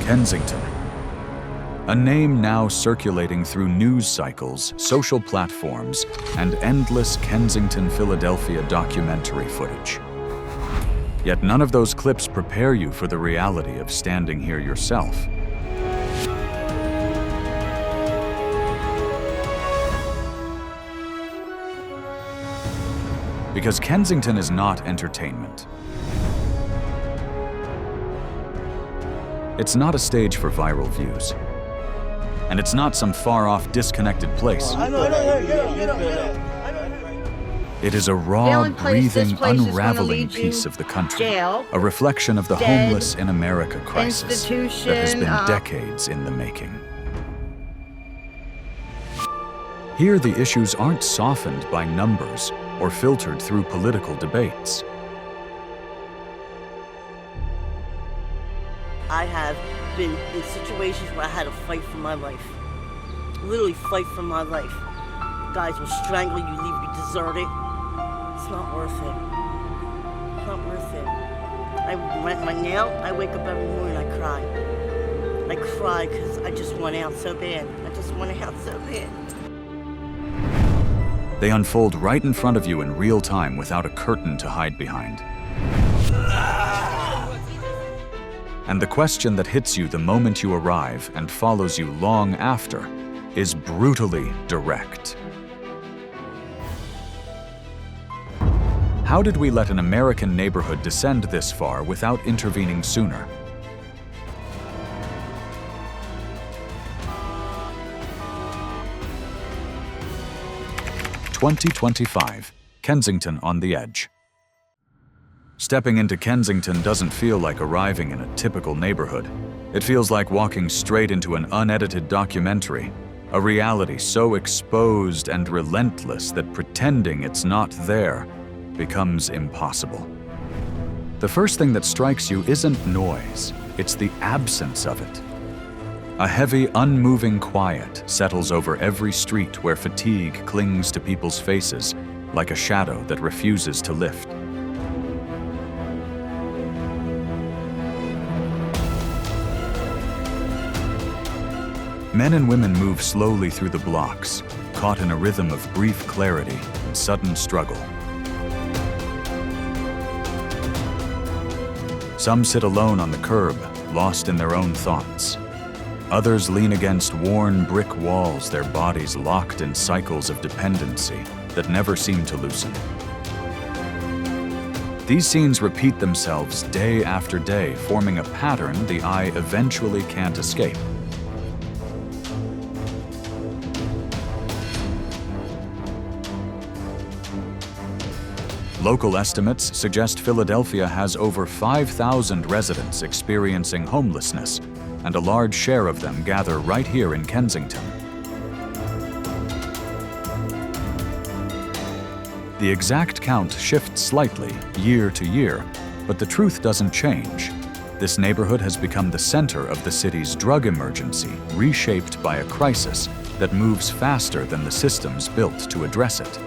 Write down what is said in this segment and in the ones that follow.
Kensington. A name now circulating through news cycles, social platforms, and endless Kensington, Philadelphia documentary footage. Yet none of those clips prepare you for the reality of standing here yourself. Because Kensington is not entertainment. It's not a stage for viral views. And it's not some far-off, disconnected place. It is a raw, breathing, unraveling piece of the country, a reflection of the homeless in America crisis that has been decades in the making. Here, the issues aren't softened by numbers or filtered through political debates. I have been in situations where I had to fight for my life. Literally fight for my life. Guys will strangle you, leave you deserted. It's not worth it. It's not worth it. I wake up every morning, I cry. I cry because I just want out so bad. I just want out so bad. They unfold right in front of you in real time without a curtain to hide behind. And the question that hits you the moment you arrive and follows you long after is brutally direct. How did we let an American neighborhood descend this far without intervening sooner? (2025) Kensington on the edge. Stepping into Kensington doesn't feel like arriving in a typical neighborhood. It feels like walking straight into an unedited documentary, a reality so exposed and relentless that pretending it's not there becomes impossible. The first thing that strikes you isn't noise, it's the absence of it. A heavy, unmoving quiet settles over every street where fatigue clings to people's faces like a shadow that refuses to lift. Men and women move slowly through the blocks, caught in a rhythm of brief clarity and sudden struggle. Some sit alone on the curb, lost in their own thoughts. Others lean against worn brick walls, their bodies locked in cycles of dependency that never seem to loosen. These scenes repeat themselves day after day, forming a pattern the eye eventually can't escape. Local estimates suggest Philadelphia has over 5,000 residents experiencing homelessness, and a large share of them gather right here in Kensington. The exact count shifts slightly year to year, but the truth doesn't change. This neighborhood has become the center of the city's drug emergency, reshaped by a crisis that moves faster than the systems built to address it.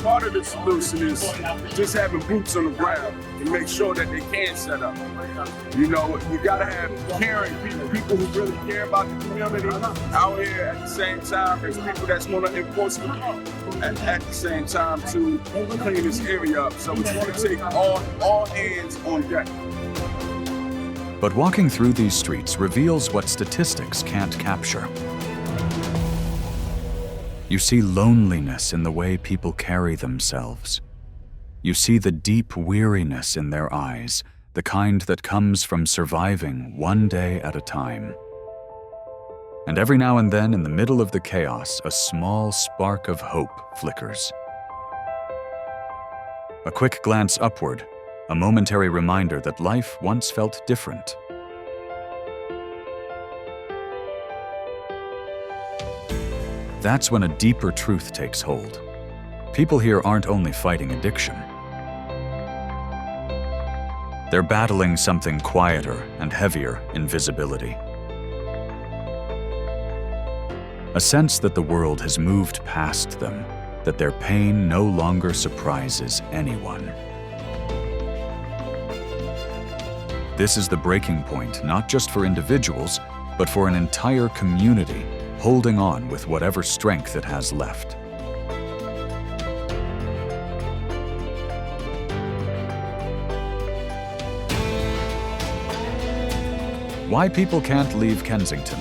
Part of the solution is just having boots on the ground and make sure that they can set up. You know, you gotta have caring people who really care about the community out here at the same time. There's people that's gonna enforce the law at the same time to clean this area up. So it's gonna take all hands on deck. But walking through these streets reveals what statistics can't capture. You see loneliness in the way people carry themselves. You see the deep weariness in their eyes, the kind that comes from surviving one day at a time. And every now and then, in the middle of the chaos, a small spark of hope flickers. A quick glance upward, a momentary reminder that life once felt different. That's when a deeper truth takes hold. People here aren't only fighting addiction. They're battling something quieter and heavier in visibility. A sense that the world has moved past them, that their pain no longer surprises anyone. This is the breaking point, not just for individuals, but for an entire community holding on with whatever strength it has left. Why people can't leave Kensington.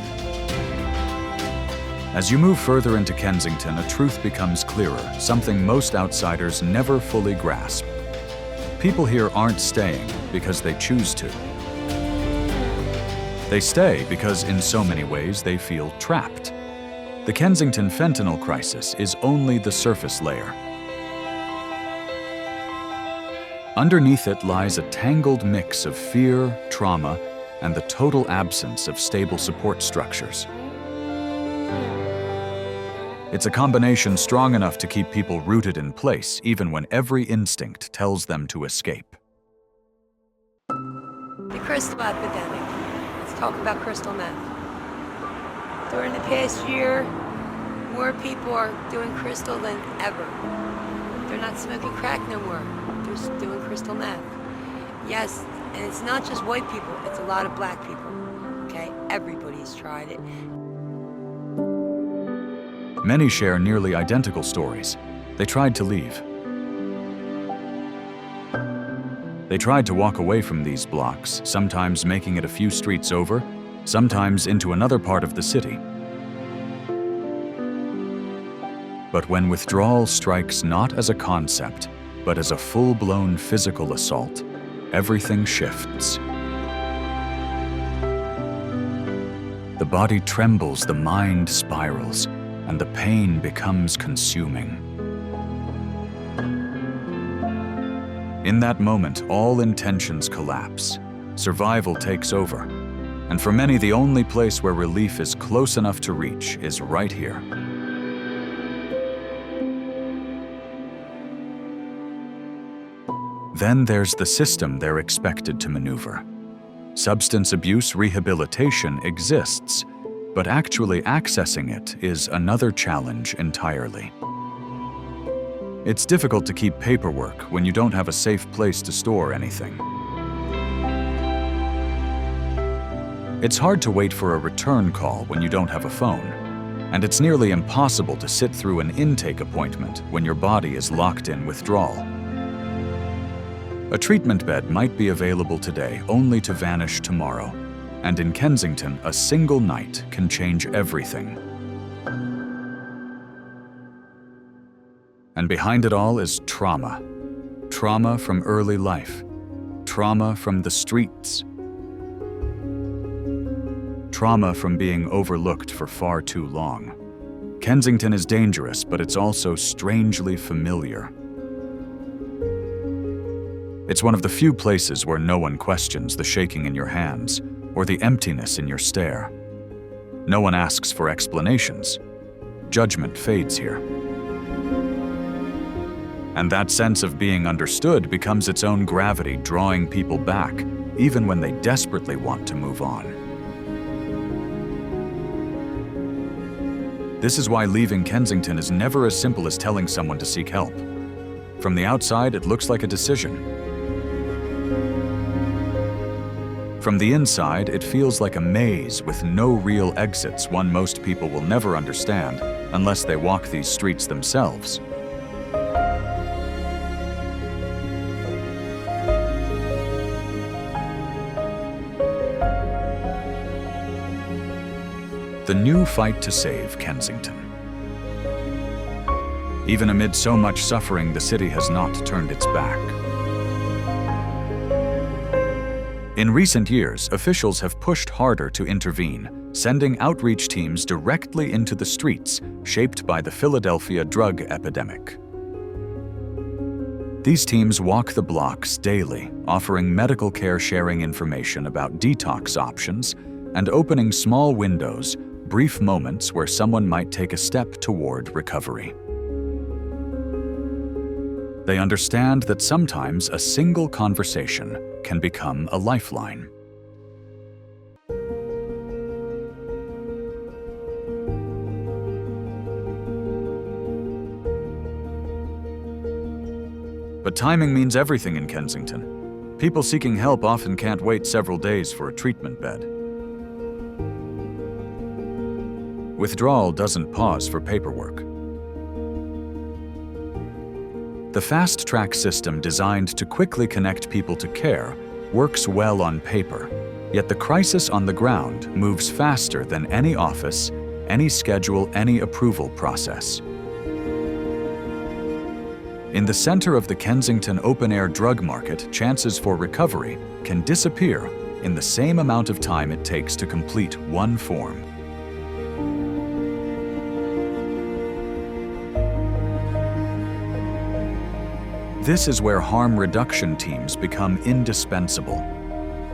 As you move further into Kensington, a truth becomes clearer, something most outsiders never fully grasp. People here aren't staying because they choose to. They stay because in so many ways they feel trapped. The Kensington fentanyl crisis is only the surface layer. Underneath it lies a tangled mix of fear, trauma, and the total absence of stable support structures. It's a combination strong enough to keep people rooted in place, even when every instinct tells them to escape. The crystal epidemic. Let's talk about crystal meth. During the past year, more people are doing crystal than ever. They're not smoking crack no more. They're doing crystal meth. Yes, and it's not just white people, it's a lot of black people, okay? Everybody's tried it. Many share nearly identical stories. They tried to leave. They tried to walk away from these blocks, sometimes making it a few streets over, sometimes into another part of the city. But when withdrawal strikes not as a concept, but as a full-blown physical assault, everything shifts. The body trembles, the mind spirals, and the pain becomes consuming. In that moment, all intentions collapse. Survival takes over. And for many, the only place where relief is close enough to reach is right here. Then there's the system they're expected to maneuver. Substance abuse rehabilitation exists, but actually accessing it is another challenge entirely. It's difficult to keep paperwork when you don't have a safe place to store anything. It's hard to wait for a return call when you don't have a phone, and it's nearly impossible to sit through an intake appointment when your body is locked in withdrawal. A treatment bed might be available today only to vanish tomorrow, and in Kensington, a single night can change everything. And behind it all is trauma. Trauma from early life. Trauma from the streets. Trauma from being overlooked for far too long. Kensington is dangerous, but it's also strangely familiar. It's one of the few places where no one questions the shaking in your hands or the emptiness in your stare. No one asks for explanations. Judgment fades here. And that sense of being understood becomes its own gravity, drawing people back, even when they desperately want to move on. This is why leaving Kensington is never as simple as telling someone to seek help. From the outside, it looks like a decision. From the inside, it feels like a maze with no real exits, one most people will never understand unless they walk these streets themselves. The new fight to save Kensington. Even amid so much suffering, the city has not turned its back. In recent years, officials have pushed harder to intervene, sending outreach teams directly into the streets, shaped by the Philadelphia drug epidemic. These teams walk the blocks daily, offering medical care, sharing information about detox options, and opening small windows, brief moments where someone might take a step toward recovery. They understand that sometimes a single conversation can become a lifeline. But timing means everything in Kensington. People seeking help often can't wait several days for a treatment bed. Withdrawal doesn't pause for paperwork. The fast-track system designed to quickly connect people to care works well on paper, yet the crisis on the ground moves faster than any office, any schedule, any approval process. In the center of the Kensington open-air drug market, chances for recovery can disappear in the same amount of time it takes to complete one form. This is where harm reduction teams become indispensable.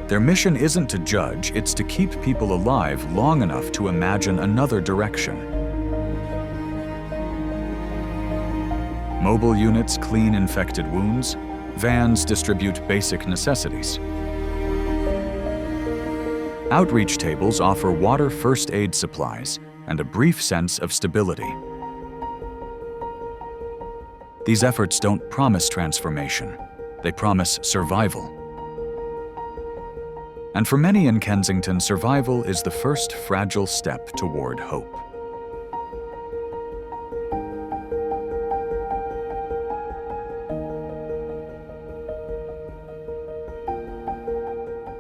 Their mission isn't to judge, it's to keep people alive long enough to imagine another direction. Mobile units clean infected wounds, vans distribute basic necessities. Outreach tables offer water first aid supplies and a brief sense of stability. These efforts don't promise transformation, they promise survival. And for many in Kensington, survival is the first fragile step toward hope.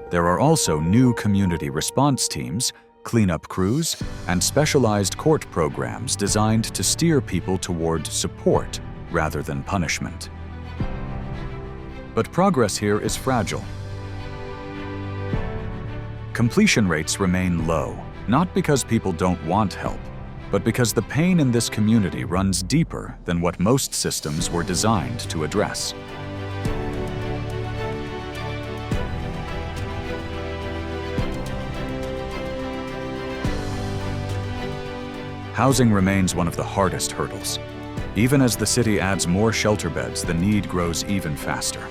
There are also new community response teams, cleanup crews, and specialized court programs designed to steer people toward support rather than punishment. But progress here is fragile. Completion rates remain low, not because people don't want help, but because the pain in this community runs deeper than what most systems were designed to address. Housing remains one of the hardest hurdles. Even as the city adds more shelter beds, the need grows even faster.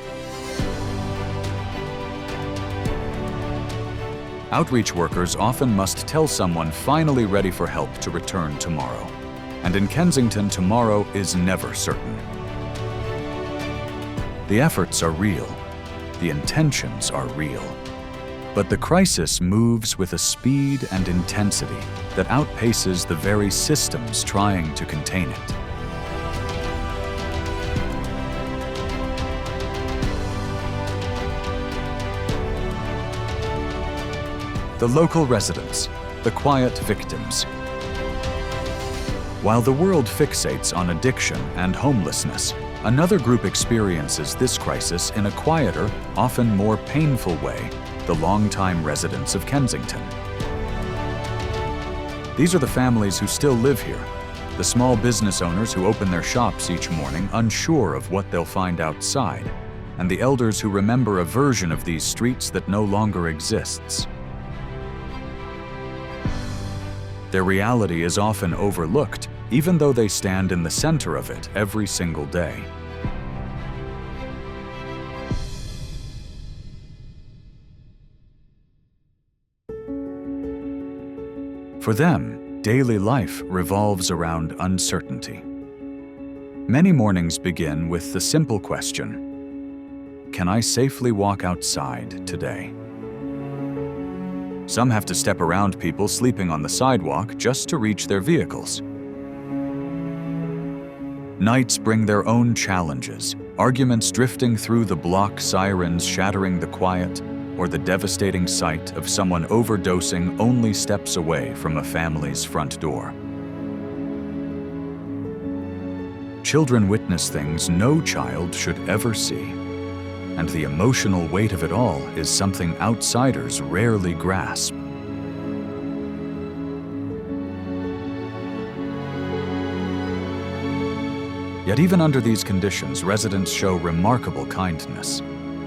Outreach workers often must tell someone finally ready for help to return tomorrow. And in Kensington, tomorrow is never certain. The efforts are real. The intentions are real. But the crisis moves with a speed and intensity that outpaces the very systems trying to contain it. The local residents, the quiet victims. While the world fixates on addiction and homelessness, another group experiences this crisis in a quieter, often more painful way: the longtime residents of Kensington. These are the families who still live here, the small business owners who open their shops each morning unsure of what they'll find outside, and the elders who remember a version of these streets that no longer exists. Their reality is often overlooked, even though they stand in the center of it every single day. For them, daily life revolves around uncertainty. Many mornings begin with the simple question: can I safely walk outside today? Some have to step around people sleeping on the sidewalk just to reach their vehicles. Nights bring their own challenges, arguments drifting through the block, sirens shattering the quiet, or the devastating sight of someone overdosing only steps away from a family's front door. Children witness things no child should ever see. And the emotional weight of it all is something outsiders rarely grasp. Yet even under these conditions, residents show remarkable kindness.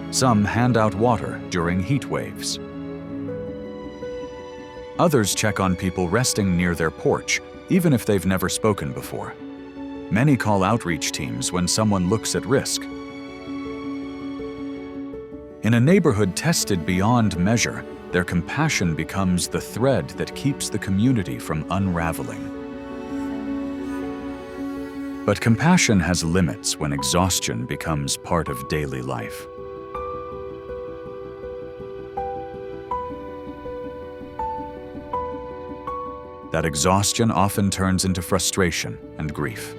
Some hand out water during heat waves. Others check on people resting near their porch, even if they've never spoken before. Many call outreach teams when someone looks at risk. In a neighborhood tested beyond measure, their compassion becomes the thread that keeps the community from unraveling. But compassion has limits when exhaustion becomes part of daily life. That exhaustion often turns into frustration and grief.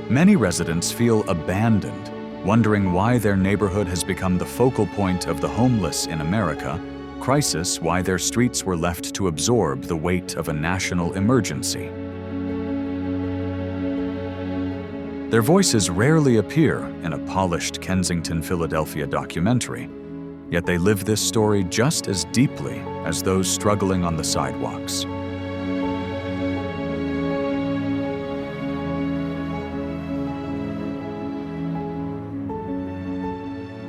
Many residents feel abandoned, wondering why their neighborhood has become the focal point of the homeless in America, crisis why their streets were left to absorb the weight of a national emergency. Their voices rarely appear in a polished Kensington, Philadelphia documentary, yet they live this story just as deeply as those struggling on the sidewalks.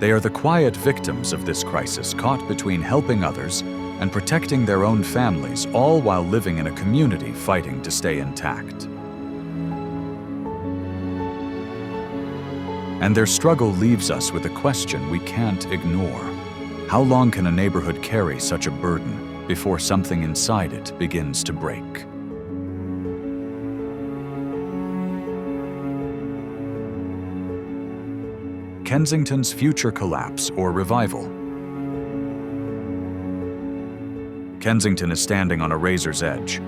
They are the quiet victims of this crisis, caught between helping others and protecting their own families, all while living in a community fighting to stay intact. And their struggle leaves us with a question we can't ignore. How long can a neighborhood carry such a burden before something inside it begins to break? Kensington's future collapse or revival. Kensington is standing on a razor's edge.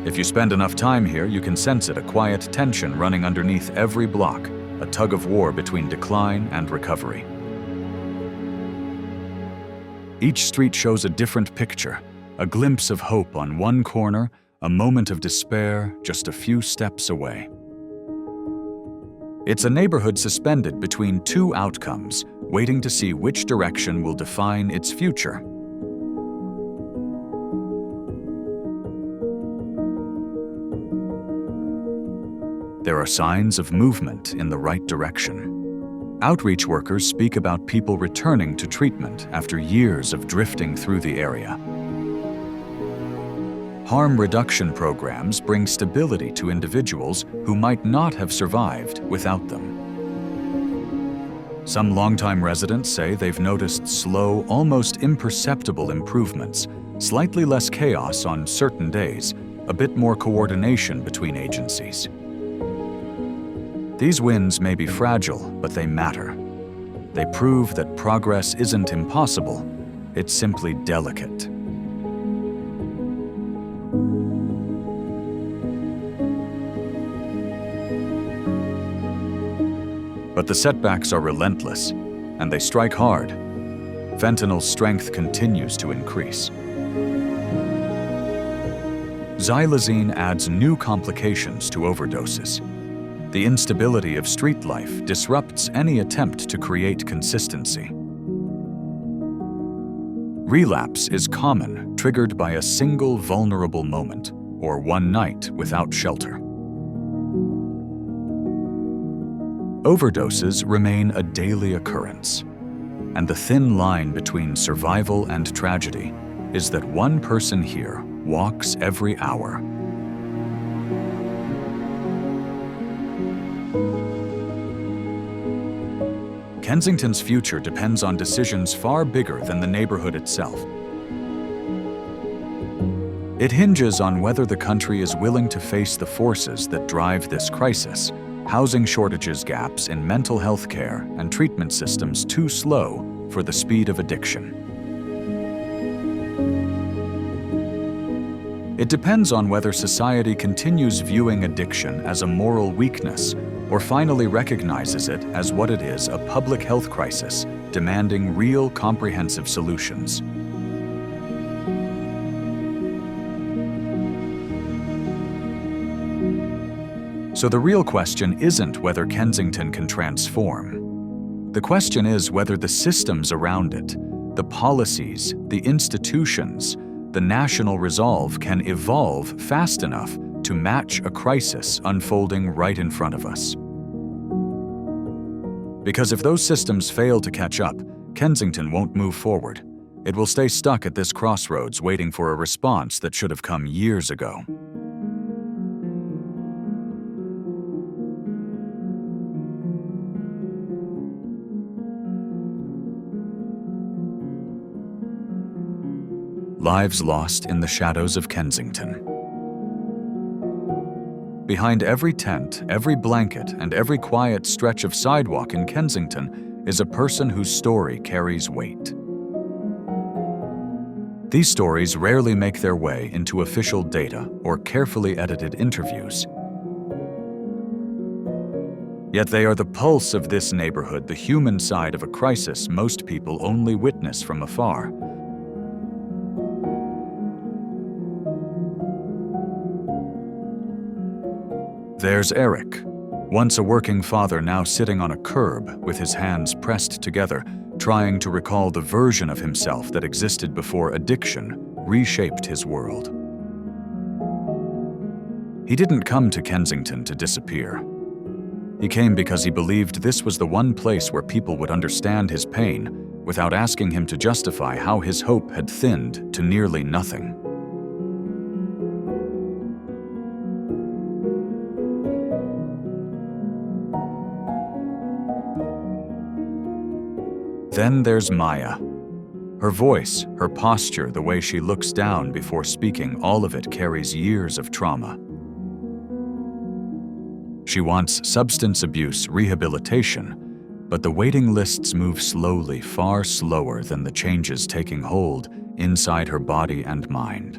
If you spend enough time here, you can sense it, a quiet tension running underneath every block, a tug of war between decline and recovery. Each street shows a different picture, a glimpse of hope on one corner, a moment of despair just a few steps away. It's a neighborhood suspended between two outcomes, waiting to see which direction will define its future. There are signs of movement in the right direction. Outreach workers speak about people returning to treatment after years of drifting through the area. Harm reduction programs bring stability to individuals who might not have survived without them. Some longtime residents say they've noticed slow, almost imperceptible improvements, slightly less chaos on certain days, a bit more coordination between agencies. These wins may be fragile, but they matter. They prove that progress isn't impossible, it's simply delicate. But the setbacks are relentless, and they strike hard. Fentanyl's strength continues to increase. Xylazine adds new complications to overdoses. The instability of street life disrupts any attempt to create consistency. Relapse is common, triggered by a single vulnerable moment or one night without shelter. Overdoses remain a daily occurrence, and the thin line between survival and tragedy is that one person here walks every hour. Kensington's future depends on decisions far bigger than the neighborhood itself. It hinges on whether the country is willing to face the forces that drive this crisis: housing shortages, gaps in mental health care, and treatment systems too slow for the speed of addiction. It depends on whether society continues viewing addiction as a moral weakness or finally recognizes it as what it is, a public health crisis demanding real, comprehensive solutions. So the real question isn't whether Kensington can transform. The question is whether the systems around it, the policies, the institutions, the national resolve can evolve fast enough to match a crisis unfolding right in front of us. Because if those systems fail to catch up, Kensington won't move forward. It will stay stuck at this crossroads waiting for a response that should have come years ago. Lives lost in the shadows of Kensington. Behind every tent, every blanket, and every quiet stretch of sidewalk in Kensington is a person whose story carries weight. These stories rarely make their way into official data or carefully edited interviews. Yet they are the pulse of this neighborhood, the human side of a crisis most people only witness from afar. There's Eric, once a working father now sitting on a curb with his hands pressed together, trying to recall the version of himself that existed before addiction reshaped his world. He didn't come to Kensington to disappear. He came because he believed this was the one place where people would understand his pain without asking him to justify how his hope had thinned to nearly nothing. Then there's Maya. Her voice, her posture, the way she looks down before speaking, all of it carries years of trauma. She wants substance abuse rehabilitation, but the waiting lists move slowly, far slower than the changes taking hold inside her body and mind.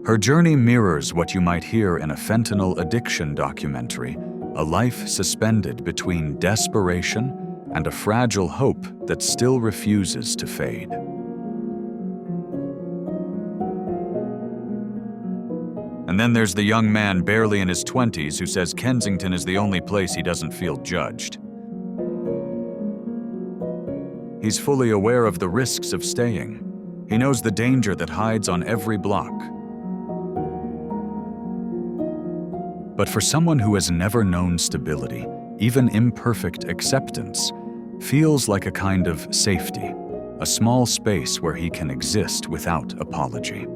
Her journey mirrors what you might hear in a fentanyl addiction documentary, a life suspended between desperation and a fragile hope that still refuses to fade. And then there's the young man barely in his 20s who says Kensington is the only place he doesn't feel judged. He's fully aware of the risks of staying. He knows the danger that hides on every block. But for someone who has never known stability, even imperfect acceptance feels like a kind of safety, a small space where he can exist without apology.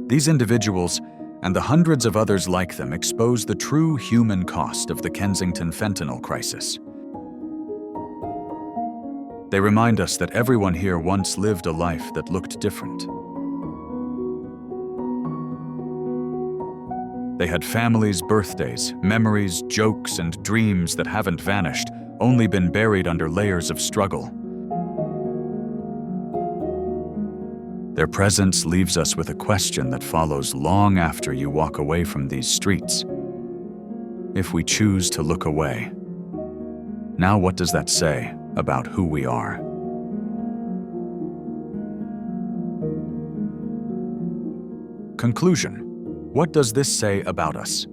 These individuals and the hundreds of others like them expose the true human cost of the Kensington fentanyl crisis. They remind us that everyone here once lived a life that looked different. They had families, birthdays, memories, jokes, and dreams that haven't vanished, only been buried under layers of struggle. Their presence leaves us with a question that follows long after you walk away from these streets. If we choose to look away, now what does that say about who we are? Conclusion. What does this say about us?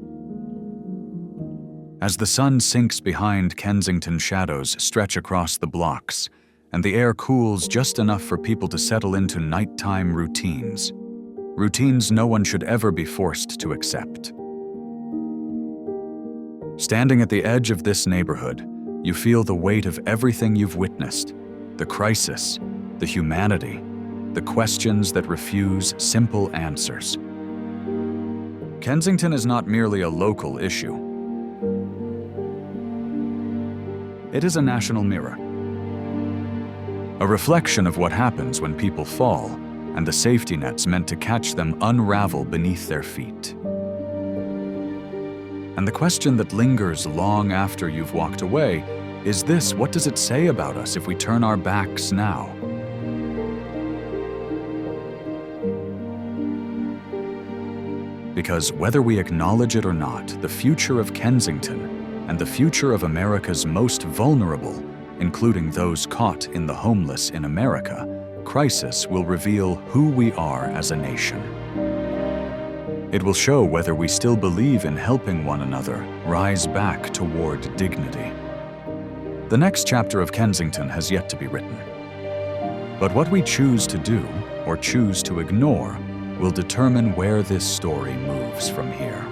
As the sun sinks behind Kensington, shadows stretch across the blocks, and the air cools just enough for people to settle into nighttime routines. Routines no one should ever be forced to accept. Standing at the edge of this neighborhood, you feel the weight of everything you've witnessed, the crisis, the humanity, the questions that refuse simple answers. Kensington is not merely a local issue. It is a national mirror. A reflection of what happens when people fall, and the safety nets meant to catch them unravel beneath their feet. And the question that lingers long after you've walked away is this: what does it say about us if we turn our backs now? Because whether we acknowledge it or not, the future of Kensington and the future of America's most vulnerable, including those caught in the homeless in America, crisis will reveal who we are as a nation. It will show whether we still believe in helping one another rise back toward dignity. The next chapter of Kensington has yet to be written. But what we choose to do or choose to ignore will determine where this story moves from here.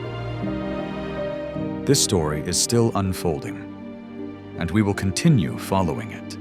This story is still unfolding, and we will continue following it.